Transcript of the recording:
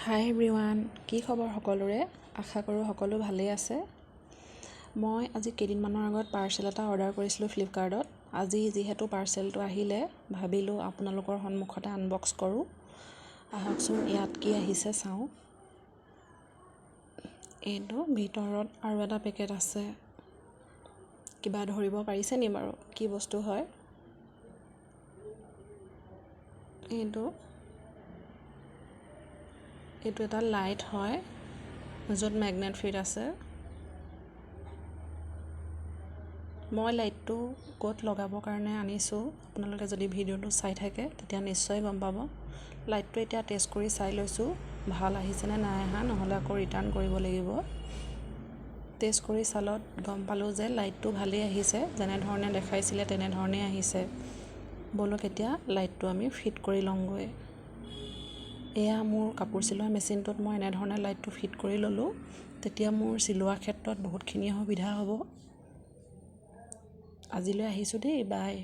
হাই everyone, কি খবৰ সকলোৰে? আশা কৰোঁ সকলো ভালেই আছে। মই আজি কেইদিনমানৰ আগত পাৰ্চেল এটা অৰ্ডাৰ কৰিছিলোঁ ফ্লিপকাৰ্টত। আজি যিহেতু পাৰ্চেলটো আহিলে, ভাবিলোঁ আপোনালোকৰ সন্মুখতে আনবক্স কৰোঁ। আহকচোন ইয়াত কি আহিছে চাওঁ। এইটো ভিতৰত আৰু এটা পেকেট আছে। কিবা ধৰিব পাৰিছে নি বাৰু? কি বস্তু হয়? এইটো এটা লাইট হয়, য'ত মেগনেট ফিট আছে। মই লাইটটো ক'ত লগাবৰ কাৰণে আনিছোঁ, আপোনালোকে যদি ভিডিঅ'টো চাই থাকে তেতিয়া নিশ্চয় গম পাব। লাইটটো এতিয়া টেষ্ট কৰি চাই লৈছোঁ, ভাল আহিছেনে নাই অহা, নহ'লে আকৌ ৰিটাৰ্ণ কৰিব লাগিব। টেষ্ট কৰি চালত গম পালোঁ যে লাইটটো ভালেই আহিছে, যেনেধৰণে দেখাইছিলে তেনেধৰণেই আহিছে। ব'লক এতিয়া লাইটটো আমি ফিট কৰি লওঁগৈ। এয়া মোৰ কাপোৰ চিলোৱা মেচিনটোত মই এনেধৰণে লাইটটো ফিট কৰি ল'লোঁ। তেতিয়া মোৰ চিলোৱাৰ ক্ষেত্ৰত বহুতখিনি সুবিধা হ'ব। আজিলৈ আহিছোঁ দেই, বাই।